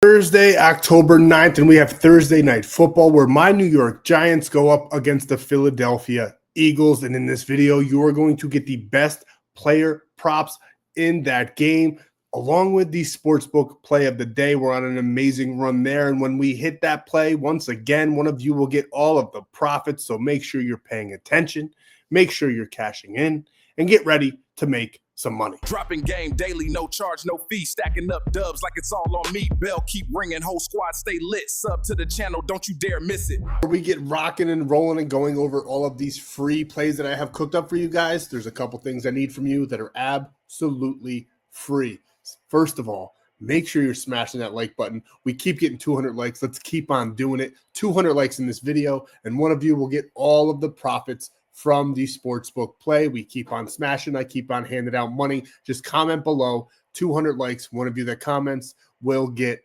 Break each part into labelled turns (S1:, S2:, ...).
S1: Thursday, October 9th, and we have Thursday Night Football where my New York Giants go up against the Philadelphia Eagles. And in this video, you are going to get the best player props in that game, along with the sportsbook play of the day. We're on an amazing run there. And when we hit that play, once again, one of you will get all of the profits. So make sure you're paying attention, make sure you're cashing in, and get ready to make some money.
S2: Dropping game daily, no charge, no fee. Stacking up dubs like it's all on me. Bell keep ringing, whole squad stay lit. Sub to the channel, don't you dare miss it.
S1: We get rocking and rolling and going over all of these free plays that I have cooked up for you guys. There's a couple things I need from you that are absolutely free. First of all, make sure you're smashing that like button. We keep getting 200 likes. Let's keep on doing it. 200 likes in this video, and one of you will get all of the profits from the sportsbook play. We keep on smashing. I keep on handing out money. Just comment below. 200 likes. One of you that comments will get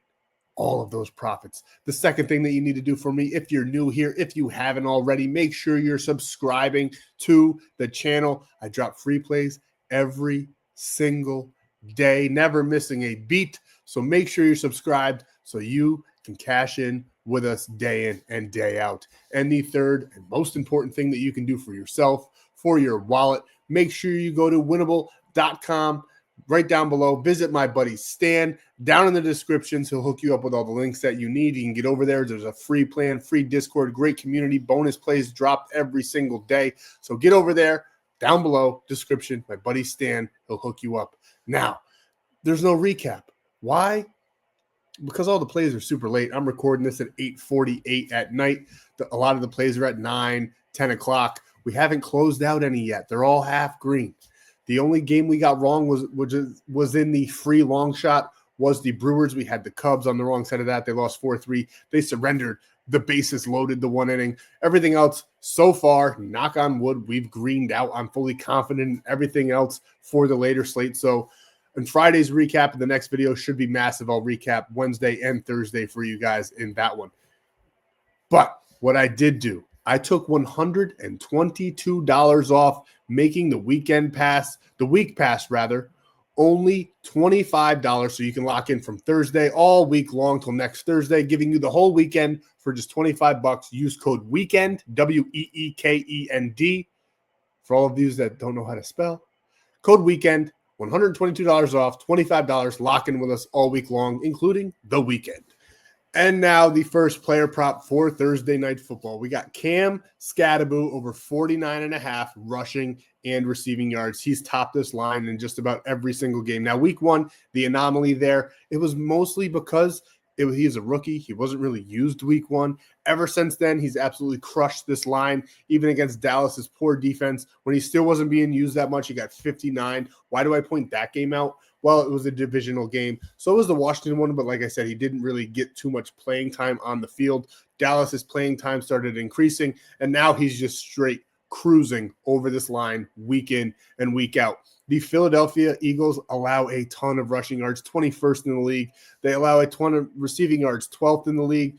S1: all of those profits. The second thing that you need to do for me, if you're new here, if you haven't already, make sure you're subscribing to the channel. I drop free plays every single day, never missing a beat. So make sure you're subscribed so you can cash in with us day in and day out. And the third and most important thing that you can do for yourself, for your wallet, make sure you go to winible.com right down below. Visit my buddy Stan down in the descriptions. He'll hook you up with all the links that you need. You can get over there. There's a free plan, free Discord, great community, bonus plays dropped every single day. So get over there, down below, description, my buddy Stan, he'll hook you up. Now, there's no recap. Why? Because all the plays are super late. I'm recording this at 8:48 at night. A lot of the plays are at 9, 10 o'clock. We haven't closed out any yet. They're all half green. The only game we got wrong was in the free long shot was the Brewers. We had the Cubs on the wrong side of that. They lost 4-3. They surrendered. The bases loaded the one inning. Everything else so far, knock on wood, we've greened out. I'm fully confident in everything else for the later slate. So and Friday's recap in the next video should be massive. I'll recap Wednesday and Thursday for you guys in that one. But what I did do, I took $122 off, making the week pass rather, only $25. So you can lock in from Thursday all week long till next Thursday, giving you the whole weekend for just $25. Use code WEEKEND, WEEKEND, for all of you that don't know how to spell. Code WEEKEND. $122 off, $25, lock in with us all week long, including the weekend. And now the first player prop for Thursday Night Football. We got Cam Skattebo over 49.5 rushing and receiving yards. He's topped this line in just about every single game. Now, week one, the anomaly there, it was mostly because he is a rookie. He wasn't really used week one. Ever since then, he's absolutely crushed this line, even against Dallas's poor defense. When he still wasn't being used that much, he got 59. Why do I point that game out? Well, it was a divisional game. So was the Washington one, but like I said, he didn't really get too much playing time on the field. Dallas's playing time started increasing, and now he's just straight cruising over this line week in and week out. The Philadelphia Eagles allow a ton of rushing yards, 21st in the league. They allow a ton of receiving yards, 12th in the league,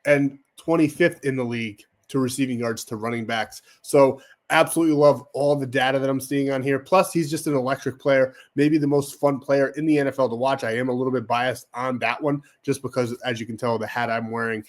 S1: and 25th in the league to receiving yards to running backs. So absolutely love all the data that I'm seeing on here. Plus, he's just an electric player, maybe the most fun player in the NFL to watch. I am a little bit biased on that one just because, as you can tell, the hat I'm wearing.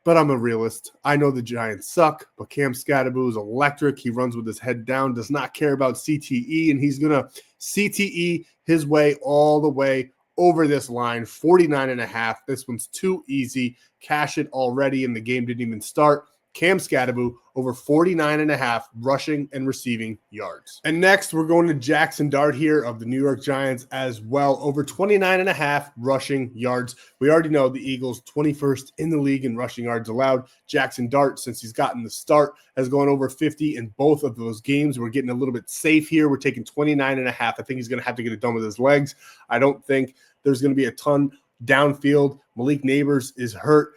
S1: But I'm a realist. I know the Giants suck, but Cam Skattebo is electric. He runs with his head down, does not care about CTE, and he's going to CTE his way all the way over this line, 49.5. This one's too easy. Cash it already, and the game didn't even start. Cam Skattebo over 49.5 rushing and receiving yards. And next, we're going to Jackson Dart here of the New York Giants as well, over 29.5 rushing yards. We already know the Eagles 21st in the league in rushing yards allowed. Jackson Dart, since he's gotten the start, has gone over 50 in both of those games. We're getting a little bit safe here. We're taking 29.5. I think he's going to have to get it done with his legs. I don't think there's going to be a ton downfield. Malik Neighbors is hurt.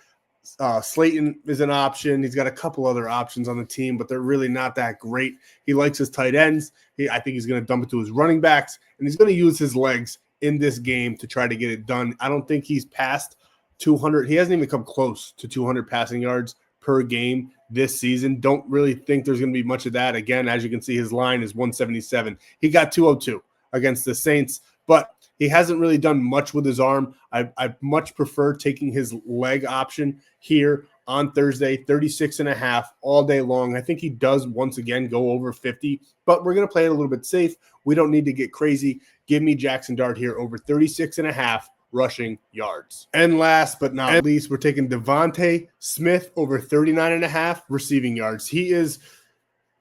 S1: Slayton is an option. He's got a couple other options on the team, but they're really not that great. He likes his tight ends. I think he's going to dump it to his running backs, and he's going to use his legs in this game to try to get it done. I don't think he's past 200. He hasn't even come close to 200 passing yards per game this season. Don't really think there's going to be much of that. Again, as you can see, his line is 177. He got 202 against the Saints. but he hasn't really done much with his arm. I much prefer taking his leg option here on Thursday, 36.5 all day long. I think he does once again go over 50, but we're going to play it a little bit safe. We don't need to get crazy. Give me Jackson Dart here over 36.5 rushing yards. And last but not least, we're taking Devontae Smith over 39.5 receiving yards. He is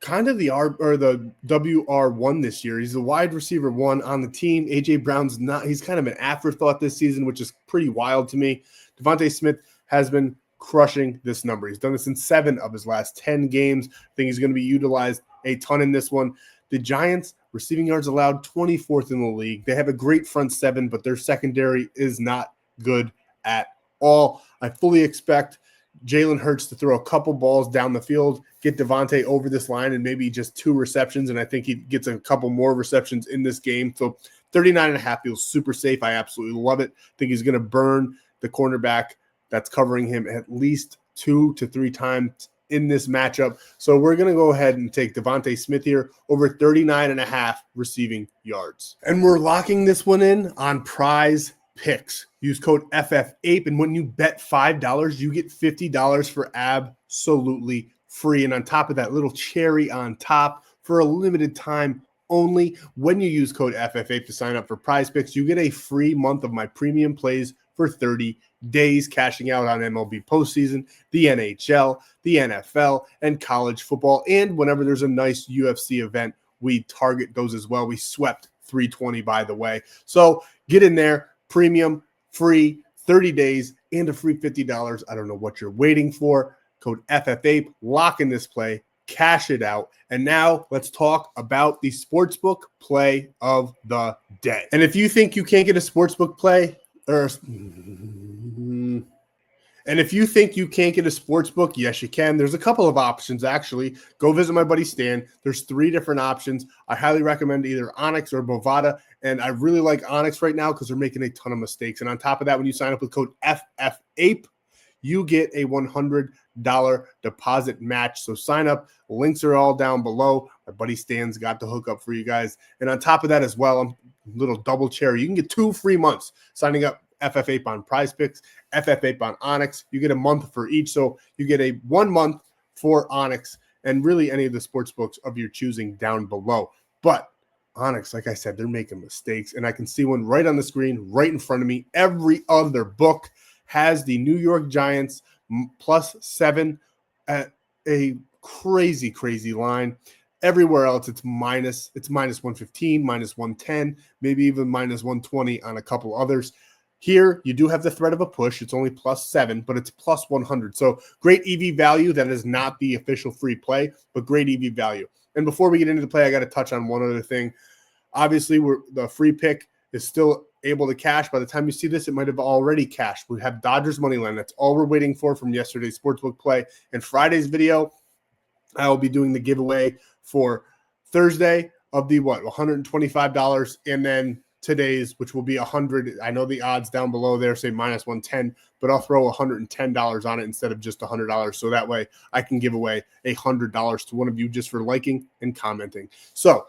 S1: kind of the WR1 this year. He's the wide receiver 1 on the team. AJ Brown's not. He's kind of an afterthought this season, which is pretty wild to me. Devontae Smith has been crushing this number. He's done this in 7 of his last 10 games. I think he's going to be utilized a ton in this one. The Giants receiving yards allowed 24th in the league. They have a great front 7, but their secondary is not good at all. I fully expect Jalen Hurts to throw a couple balls down the field, get Devontae over this line, and maybe just 2 receptions, and I think he gets a couple more receptions in this game. So 39.5 feels super safe. I absolutely love it. I think he's going to burn the cornerback that's covering him at least 2 to 3 times in this matchup. So we're going to go ahead and take Devontae Smith here over 39.5 receiving yards. And we're locking this one in on Prizepicks. Use code FFAPE, and when you bet $5, you get $50 for absolutely free. And on top of that, little cherry on top, for a limited time only, when you use code FFAPE to sign up for Prizepicks, you get a free month of my premium plays for 30 days, cashing out on MLB postseason, the NHL, the NFL, and college football. And whenever there's a nice UFC event, we target those as well. We swept 320, by the way. So get in there, premium, free, 30 days, and a free $50. I don't know what you're waiting for. Code FFAPE, lock in this play, cash it out. And now let's talk about the sportsbook play of the day. And if you think you can't get a sportsbook play, yes, you can. There's a couple of options, actually. Go visit my buddy Stan. There's 3 different options. I highly recommend either ONYX or Bovada, and I really like ONYX right now because they're making a ton of mistakes. And on top of that, when you sign up with code FFAPE, you get a $100 deposit match. So sign up. Links are all down below. My buddy Stan's got the hookup for you guys. And on top of that as well, I'm a little double cherry. You can get 2 free months signing up FFAPE on Prizepicks, FFAPE on ONYX. You get a month for each. So you get a 1 month for ONYX and really any of the sports books of your choosing down below. But ONYX, like I said, they're making mistakes. And I can see one right on the screen, right in front of me. Every other book has the New York Giants +7 at a crazy, crazy line. Everywhere else, it's minus 115, minus 110, maybe even minus 120 on a couple others. Here, you do have the threat of a push. It's only +7, but it's +100. So great EV value. That is not the official free play, but great EV value. And before we get into the play, I got to touch on one other thing. Obviously, the free pick is still able to cash. By the time you see this, it might have already cashed. We have Dodgers money line. That's all we're waiting for from yesterday's sportsbook play. In Friday's video, I will be doing the giveaway for Thursday of the $125, and then today's, which will be $100. I know the odds down below there say minus 110, but I'll throw $110 on it instead of just $100. So that way I can give away $100 to one of you just for liking and commenting. So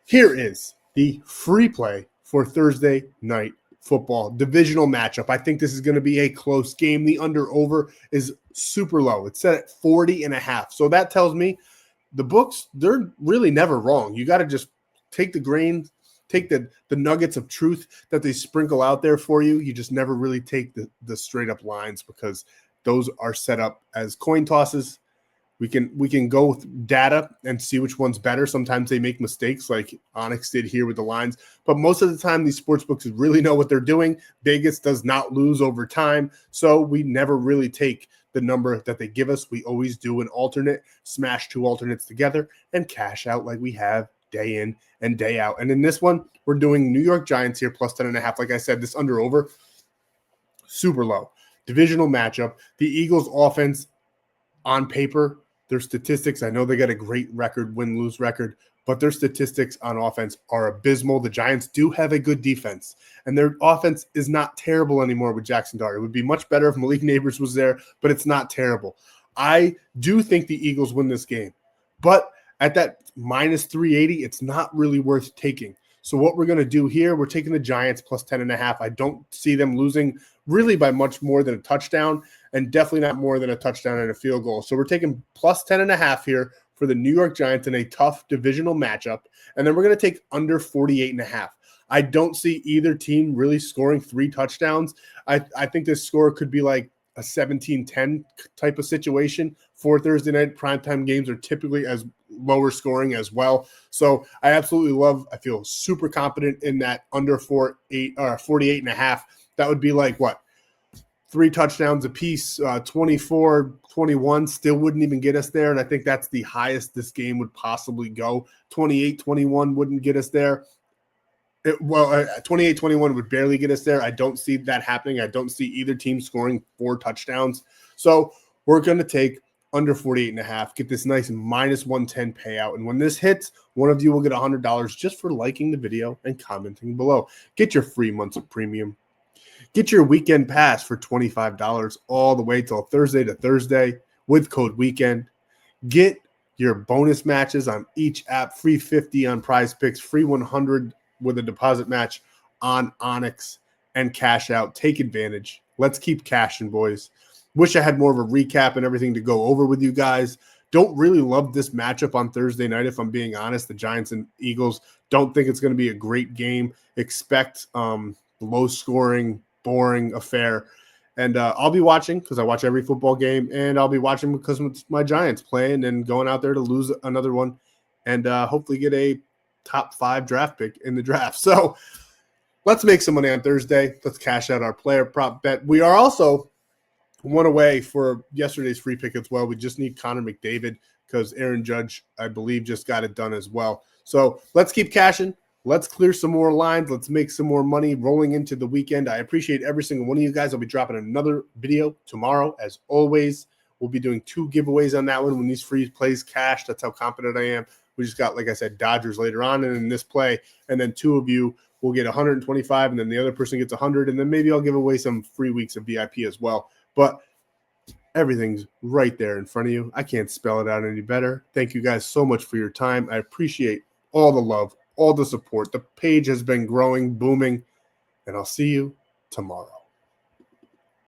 S1: here is the free play for Thursday night football divisional matchup. I think this is going to be a close game. The under-over is super low. It's set at 40.5. So that tells me the books, they're really never wrong. You got to just take the grain, take the nuggets of truth that they sprinkle out there for you. You just never really take the straight up lines because those are set up as coin tosses. We can go with data and see which one's better. Sometimes they make mistakes like ONYX did here with the lines, but most of the time these sports books really know what they're doing. Vegas does not lose over time, so we never really take the number that they give us. We always do an alternate, smash 2 alternates together and cash out like we have day in and day out. And in this one, we're doing New York Giants here +10.5. Like I said, this under over super low. Divisional matchup. The Eagles offense on paper, their statistics, I know they got a great record, win-lose record, but their statistics on offense are abysmal. The Giants do have a good defense, and their offense is not terrible anymore with Jackson Dart. It would be much better if Malik Neighbors was there, but it's not terrible. I do think the Eagles win this game, but at that -380, it's not really worth taking. So what we're going to do here, we're taking the Giants plus 10.5. I don't see them losing really by much more than a touchdown, and definitely not more than a touchdown and a field goal. So we're taking plus 10.5 here for the New York Giants in a tough divisional matchup. And then we're going to take under 48.5. I don't see either team really scoring 3 touchdowns. I think this score could be like a 17-10 type of situation. For Thursday night primetime games are typically as lower scoring as well. So I absolutely I feel super confident in that under 48.5. That would be like what? 3 touchdowns apiece, 24-21 still wouldn't even get us there. And I think that's the highest this game would possibly go. 28-21 wouldn't get us there. 28-21 would barely get us there. I don't see that happening. I don't see either team scoring 4 touchdowns. So we're going to take under 48.5, get this nice minus 110 payout. And when this hits, one of you will get $100 just for liking the video and commenting below. Get your free months of premium. Get your weekend pass for $25 all the way till Thursday to Thursday with code WEEKEND. Get your bonus matches on each app, free 50 on Prizepicks, free 100 with a deposit match on ONYX, and cash out. Take advantage. Let's keep cashing, boys. Wish I had more of a recap and everything to go over with you guys. Don't really love this matchup on Thursday night, if I'm being honest. The Giants and Eagles, don't think it's going to be a great game. Expect low-scoring, boring affair. And I'll be watching because I watch every football game, and I'll be watching because it's my Giants playing and going out there to lose another one and hopefully get a top 5 draft pick in the draft. So let's make some money on Thursday. Let's cash out our player prop bet. We are also one away for yesterday's free pick as well. We just need Connor McDavid because Aaron Judge, I believe, just got it done as well. So let's keep cashing. Let's clear some more lines. Let's make some more money rolling into the weekend. I appreciate every single one of you guys. I'll be dropping another video tomorrow. As always, we'll be doing 2 giveaways on that one when these free plays cash. That's how confident I am. We just got, like I said, Dodgers later on and in this play. And then 2 of you will get 125, and then the other person gets 100. And then maybe I'll give away some free weeks of VIP as well. But everything's right there in front of you. I can't spell it out any better. Thank you guys so much for your time. I appreciate all the love, all the support. The page has been growing, booming, and I'll see you tomorrow.